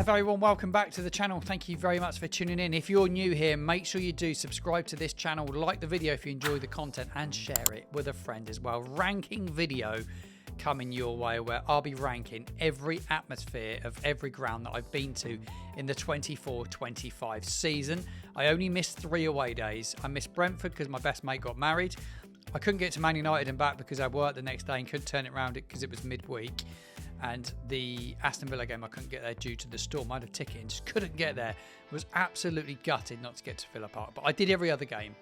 very warm welcome back to the channel. Thank you very much for tuning in. If you're new here, make sure you do subscribe to this channel, like the video if you enjoy the content, and share it with a friend as well. Ranking video coming your way where I'll be ranking every atmosphere of every ground that I've been to in the 24-25 season. I only missed 3 away days. I missed Brentford because my best mate got married. I couldn't get to Man United and back because I worked the next day and couldn't turn it around because it was midweek. And the Aston Villa game, I couldn't get there due to the storm. I had a ticket and just couldn't get there. Was absolutely gutted not to get to Villa Park, but I did every other game.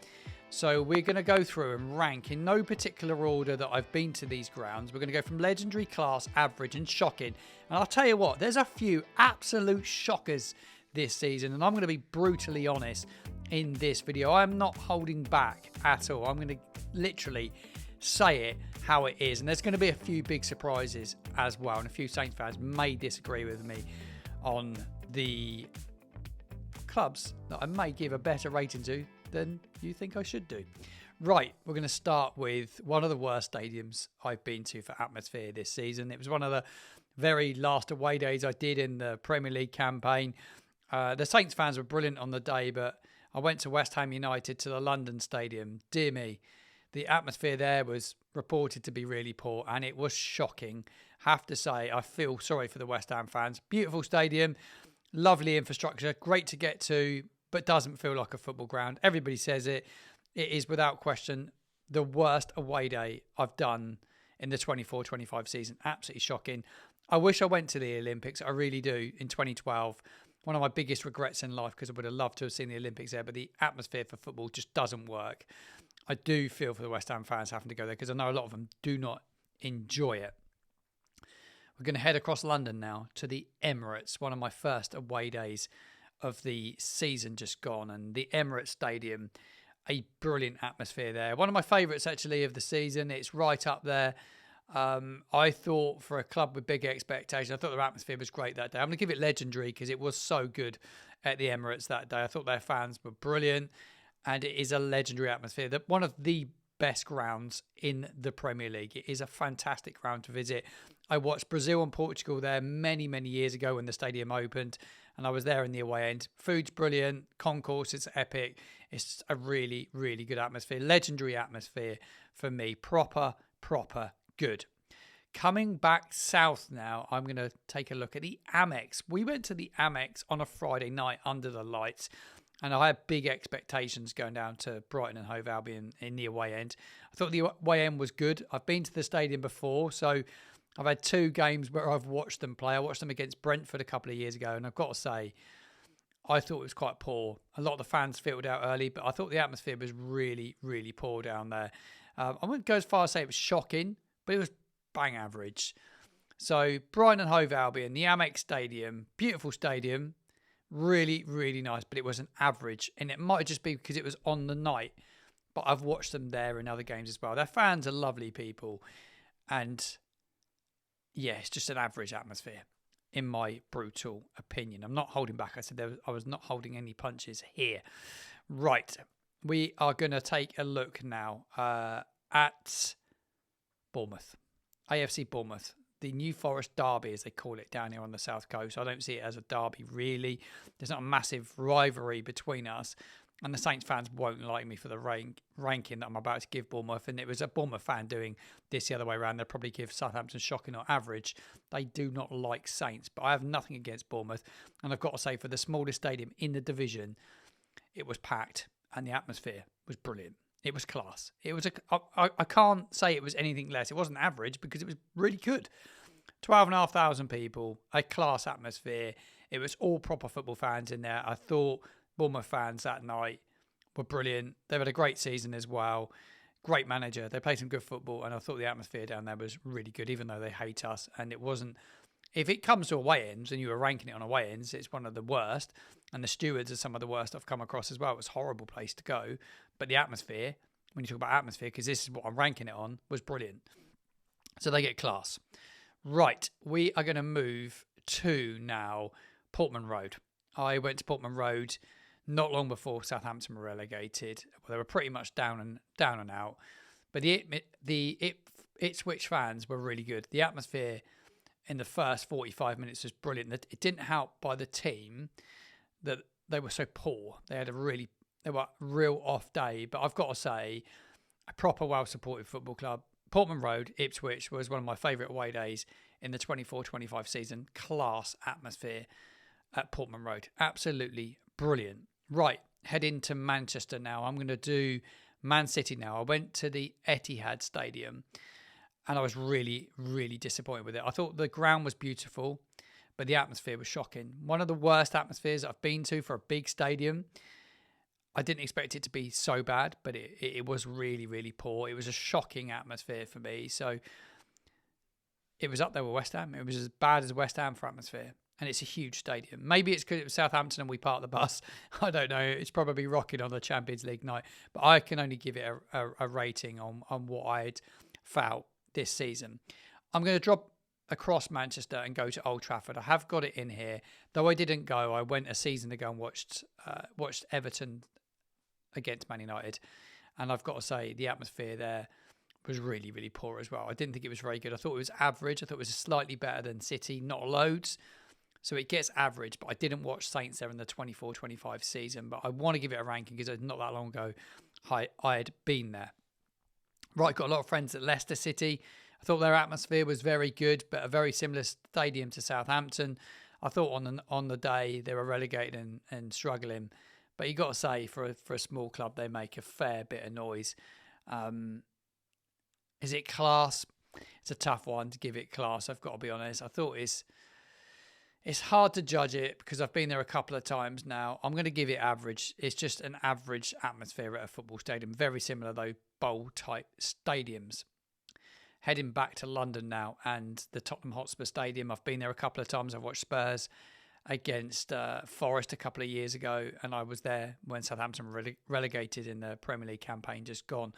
So we're going to go through and rank in no particular order that I've been to these grounds. We're going to go from legendary, class, average and shocking. And I'll tell you what, there's a few absolute shockers this season. And I'm going to be brutally honest in this video. I'm not holding back at all. I'm going to literally say it how it is. And there's going to be a few big surprises as well. And a few Saints fans may disagree with me on the clubs that I may give a better rating to than you think I should do. Right, we're going to start with one of the worst stadiums I've been to for atmosphere this season. It was one of the very last away days I did in the Premier League campaign. The Saints fans were brilliant on the day, but I went to West Ham United to the London Stadium. Dear me, the atmosphere there was reported to be really poor, and it was shocking. Have to say, I feel sorry for the West Ham fans. Beautiful stadium, lovely infrastructure, great to get to, but doesn't feel like a football ground. Everybody says it. It is without question the worst away day I've done in the 24-25 season. Absolutely shocking. I wish I went to the Olympics. I really do. In 2012, one of my biggest regrets in life because I would have loved to have seen the Olympics there, but the atmosphere for football just doesn't work. I do feel for the West Ham fans having to go there because I know a lot of them do not enjoy it. We're going to head across London now to the Emirates, one of my first away days of the season just gone, and the Emirates Stadium, a brilliant atmosphere there. One of my favourites actually of the season. It's right up there. I thought for a club with big expectations, I thought their atmosphere was great that day. I'm going to give it legendary because it was so good at the Emirates that day. I thought their fans were brilliant, and it is a legendary atmosphere. One of the best grounds in the Premier League. It is a fantastic ground to visit. I watched Brazil and Portugal there many, many years ago when the stadium opened, and I was there in the away end. Food's brilliant. Concourse is epic. It's a really, really good atmosphere. Legendary atmosphere for me. Proper good. Coming back south now, I'm going to take a look at the Amex. We went to the Amex on a Friday night under the lights, and I had big expectations going down to Brighton and Hove Albion in the away end. I thought the away end was good. I've been to the stadium before, so I've had 2 games where I've watched them play. I watched them against Brentford a couple of years ago, and I've got to say, I thought it was quite poor. A lot of the fans filtered out early, but I thought the atmosphere was really, really poor down there. I wouldn't go as far as say it was shocking, but it was bang average. So Brighton and Hove Albion, the Amex Stadium, beautiful stadium, really, really nice, but it was an average. And it might just be because it was on the night, but I've watched them there in other games as well. Their fans are lovely people, and yeah, it's just an average atmosphere, in my brutal opinion. I'm not holding back. I said I was not holding any punches here. Right. We are going to take a look now at Bournemouth. AFC Bournemouth. The New Forest derby, as they call it down here on the south coast. I don't see it as a derby, really. There's not a massive rivalry between us. And the Saints fans won't like me for the ranking that I'm about to give Bournemouth. And it was a Bournemouth fan doing this the other way around. They'll probably give Southampton shocking or average. They do not like Saints. But I have nothing against Bournemouth. And I've got to say, for the smallest stadium in the division, it was packed. And the atmosphere was brilliant. It was class. It was I can't say it was anything less. It wasn't average because it was really good. 12,500 people, a class atmosphere. It was all proper football fans in there. I thought Bournemouth fans that night were brilliant. They've had a great season as well. Great manager. They played some good football, and I thought the atmosphere down there was really good, even though they hate us. And it wasn't. If it comes to away ends, and you were ranking it on away ends, it's one of the worst. And the stewards are some of the worst I've come across as well. It was a horrible place to go. But the atmosphere, when you talk about atmosphere, because this is what I'm ranking it on, was brilliant. So they get class. Right, we are going to move to now Portman Road. I went to Portman Road not long before Southampton were relegated. Well, they were pretty much down and out. But the Ipswich fans were really good. The atmosphere in the first 45 minutes was brilliant. It didn't help by the team that they were so poor. They were a real off day. But I've got to say, a proper well-supported football club. Portman Road, Ipswich, was one of my favourite away days in the 24-25 season. Class atmosphere at Portman Road. Absolutely brilliant. Right, head into Manchester now. I'm going to do Man City now. I went to the Etihad Stadium and I was really, really disappointed with it. I thought the ground was beautiful, but the atmosphere was shocking. One of the worst atmospheres I've been to for a big stadium. I didn't expect it to be so bad, but it was really, really poor. It was a shocking atmosphere for me. So it was up there with West Ham. It was as bad as West Ham for atmosphere. And it's a huge stadium. Maybe it's because it was Southampton and we parked the bus. I don't know. It's probably rocking on the Champions League night. But I can only give it a rating on what I'd felt this season. I'm going to drop across Manchester and go to Old Trafford. I have got it in here. Though I didn't go, I went a season ago and watched Everton against Man United. And I've got to say, the atmosphere there was really, really poor as well. I didn't think it was very good. I thought it was average. I thought it was slightly better than City, not loads. So it gets average, but I didn't watch Saints there in the 24-25 season. But I want to give it a ranking because not that long ago I had been there. Right, got a lot of friends at Leicester City. I thought their atmosphere was very good, but a very similar stadium to Southampton. I thought on the day they were relegated and struggling. But you got to say, for a small club, they make a fair bit of noise. Is it class? It's a tough one to give it class, I've got to be honest. I thought it's hard to judge it because I've been there a couple of times now. I'm going to give it average. It's just an average atmosphere at a football stadium. Very similar, though, bowl-type stadiums. Heading back to London now and the Tottenham Hotspur Stadium. I've been there a couple of times. I've watched Spurs against Forest a couple of years ago, and I was there when Southampton were relegated in the Premier League campaign just gone.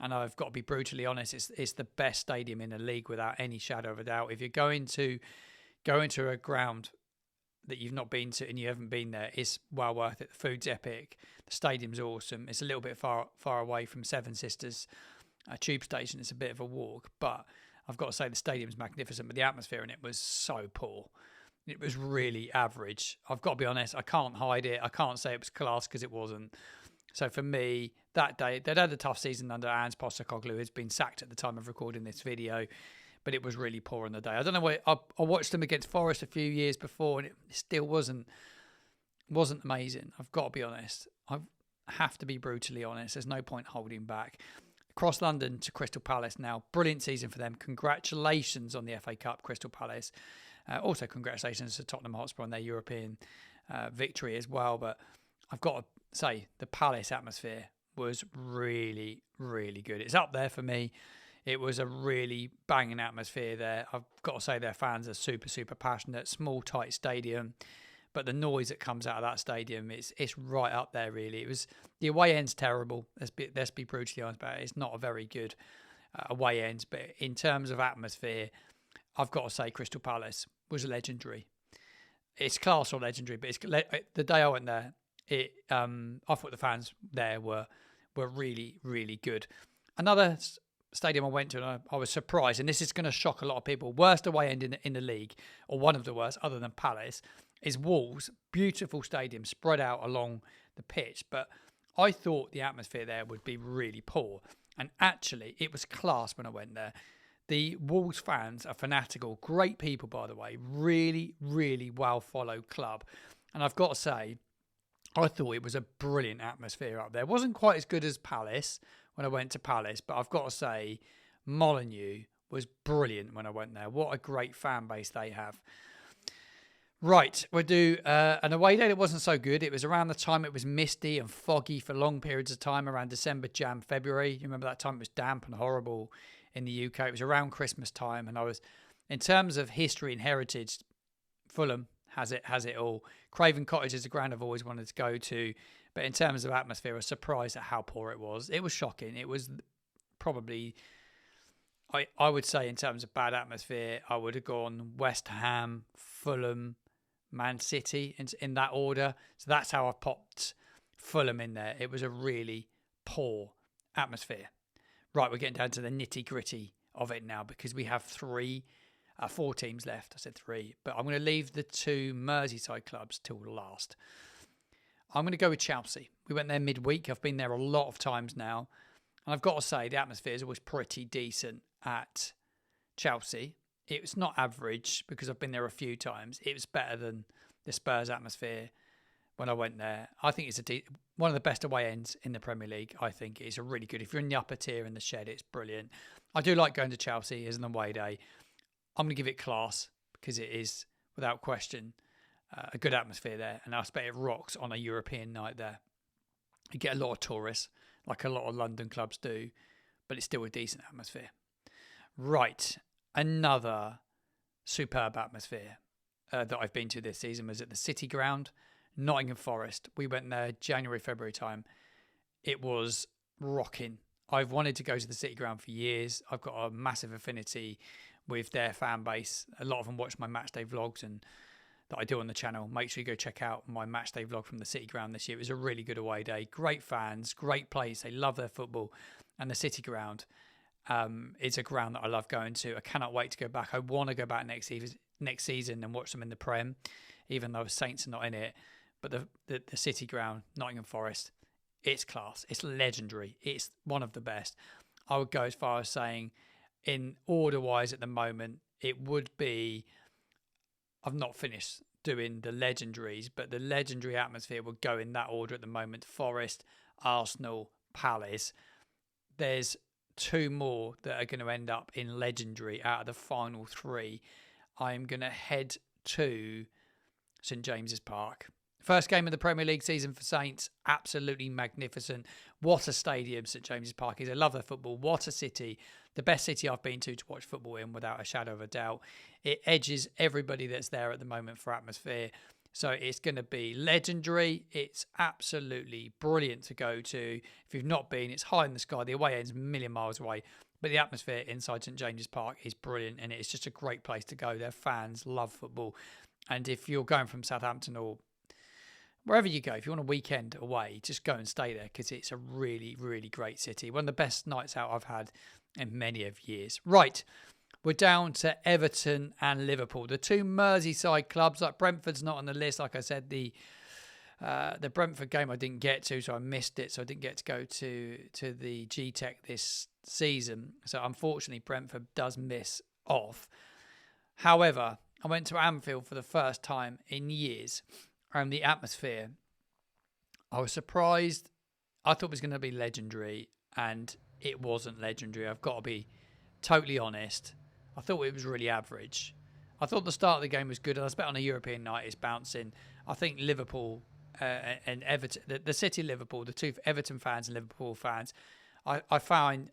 And I've got to be brutally honest, it's the best stadium in the league without any shadow of a doubt. If you're going to go into a ground that you've not been to and you haven't been there, it's well worth it. The food's epic. The stadium's awesome. It's a little bit far away from Seven Sisters tube station. It's a bit of a walk, but I've got to say the stadium's magnificent, but the atmosphere in it was so poor. It was really average. I've got to be honest, I can't hide it. I can't say it was class because it wasn't. So for me, that day, they'd had a tough season under Ange Postecoglou, who's been sacked at the time of recording this video, but it was really poor on the day. I don't know why. I watched them against Forest a few years before, and it still wasn't amazing. I've got to be honest. I have to be brutally honest. There's no point holding back. Across London to Crystal Palace now. Brilliant season for them. Congratulations on the FA Cup, Crystal Palace. Also, congratulations to Tottenham Hotspur on their European victory as well. But I've got to say, the Palace atmosphere was really, really good. It's up there for me. It was a really banging atmosphere there. I've got to say their fans are super, super passionate. Small, tight stadium. But the noise that comes out of that stadium, it's right up there, really. It was the away end's terrible. Let's be brutally honest about it. It's not a very good away end. But in terms of atmosphere, I've got to say Crystal Palace was legendary. It's class or legendary, but the day I went there, I thought the fans there were really, really good. Another stadium I went to, and I was surprised, and this is going to shock a lot of people. Worst away end in the league, or one of the worst, other than Palace, is Wolves. Beautiful stadium spread out along the pitch, but I thought the atmosphere there would be really poor, and actually it was class when I went there. The Wolves fans are fanatical, great people, by the way, really, really well followed club, and I've got to say, I thought it was a brilliant atmosphere up there. It wasn't quite as good as Palace when I went to Palace, but I've got to say Molineux was brilliant when I went there. What a great fan base they have. Right, we'll do an away day that wasn't so good. It was around the time it was misty and foggy for long periods of time, around December, Jan, February. You remember that time it was damp and horrible in the UK. It was around Christmas time, and I was, in terms of history and heritage, Fulham has it all. Craven Cottage is a ground I've always wanted to go to, but in terms of atmosphere, I was surprised at how poor it was. It was shocking. It was probably, I would say, in terms of bad atmosphere, I would have gone West Ham, Fulham, Man City in that order. So that's how I popped Fulham in there. It was a really poor atmosphere. Right, we're getting down to the nitty gritty of it now, because we have three 4 teams left. I said 3, but I'm going to leave the 2 Merseyside clubs till last. I'm going to go with Chelsea. We went there midweek. I've been there a lot of times now. And I've got to say, the atmosphere is always pretty decent at Chelsea. It was not average because I've been there a few times. It was better than the Spurs atmosphere when I went there. I think it's one of the best away ends in the Premier League. I think it's a really good. If you're in the upper tier in the Shed, it's brilliant. I do like going to Chelsea as an away day. I'm going to give it class because it is, without question, a good atmosphere there. And I expect it rocks on a European night there. You get a lot of tourists, like a lot of London clubs do, but it's still a decent atmosphere. Right. Another superb atmosphere that I've been to this season was at the City Ground, Nottingham Forest. We went there January, February time. It was rocking. I've wanted to go to the City Ground for years. I've got a massive affinity with their fan base. A lot of them watch my matchday vlogs and that I do on the channel. Make sure you go check out my matchday vlog from the City Ground this year. It was a really good away day. Great fans, great place. They love their football. And the City Ground is a ground that I love going to. I cannot wait to go back. I want to go back next season and watch them in the Prem, even though Saints are not in it. But the City Ground, Nottingham Forest, it's class. It's legendary. It's one of the best. I would go as far as saying, in order-wise at the moment, it would be... I've not finished doing the legendaries, but the legendary atmosphere would go in that order at the moment. Forest, Arsenal, Palace. There's 2 more that are going to end up in legendary out of the final 3. I'm going to head to St James's Park. First game of the Premier League season for Saints. Absolutely magnificent. What a stadium St James's Park is. I love their football. What a city. The best city I've been to watch football in, without a shadow of a doubt. It edges everybody that's there at the moment for atmosphere. So it's going to be legendary. It's absolutely brilliant to go to. If you've not been, it's high in the sky. The away end's a million miles away. But the atmosphere inside St James's Park is brilliant. And it's just a great place to go. Their fans love football. And if you're going from Southampton or wherever you go, if you want a weekend away, just go and stay there because it's a really, really great city. One of the best nights out I've had in many of years. Right, we're down to Everton and Liverpool. The 2 Merseyside clubs. Like Brentford's not on the list. Like I said, the Brentford game I didn't get to, so I missed it. So I didn't get to go to the G-Tech this season. So unfortunately, Brentford does miss off. However, I went to Anfield for the first time in years. And the atmosphere, I was surprised. I thought it was going to be legendary, and it wasn't legendary. I've got to be totally honest. I thought it was really average. I thought the start of the game was good. I bet on a European night it's bouncing. I think Liverpool and Everton, the city of Liverpool, the 2 Everton fans and Liverpool fans, I found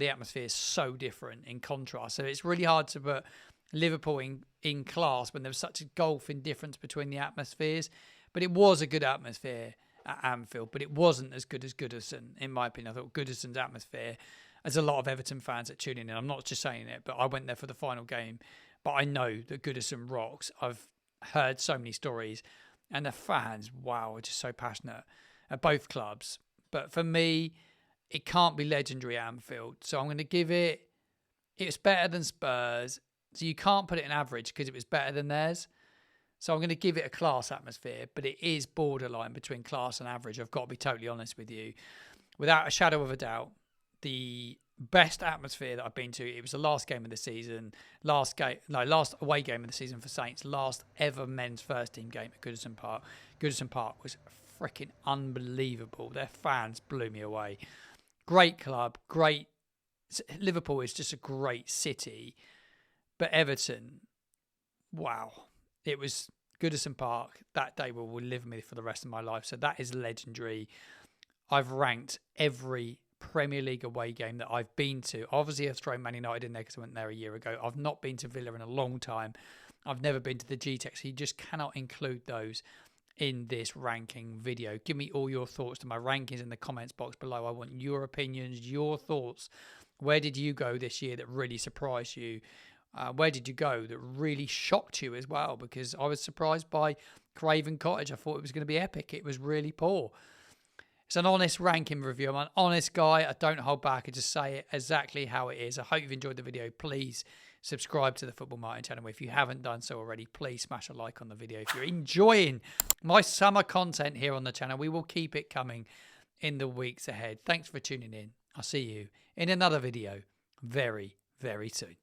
the atmosphere so different in contrast. So it's really hard to put Liverpool in class when there was such a gulf in difference between the atmospheres. But it was a good atmosphere at Anfield, but it wasn't as good as Goodison, in my opinion. I thought Goodison's atmosphere, as a lot of Everton fans that tune in, and I'm not just saying it, but I went there for the final game, but I know that Goodison rocks. I've heard so many stories, and the fans, wow, are just so passionate at both clubs. But for me, it can't be legendary at Anfield, so I'm going to give it's better than Spurs. So you can't put it in average because it was better than theirs. So I'm going to give it a class atmosphere, but it is borderline between class and average. I've got to be totally honest with you. Without a shadow of a doubt, the best atmosphere that I've been to, it was the last game of the season, last away game of the season for Saints, last ever men's first team game at Goodison Park. Goodison Park was freaking unbelievable. Their fans blew me away. Great club, great. Liverpool is just a great city. But Everton, wow. It was Goodison Park. That day will live with me for the rest of my life. So that is legendary. I've ranked every Premier League away game that I've been to. Obviously, I've thrown Man United in there because I went there a year ago. I've not been to Villa in a long time. I've never been to the G-Tech. So you just cannot include those in this ranking video. Give me all your thoughts to my rankings in the comments box below. I want your opinions, your thoughts. Where did you go this year that really surprised you? Where did you go that really shocked you as well? Because I was surprised by Craven Cottage. I thought it was going to be epic. It was really poor. It's an honest ranking review. I'm an honest guy. I don't hold back. I just say it exactly how it is. I hope you've enjoyed the video. Please subscribe to the Football Martin channel. If you haven't done so already, please smash a like on the video. If you're enjoying my summer content here on the channel, we will keep it coming in the weeks ahead. Thanks for tuning in. I'll see you in another video very, very soon.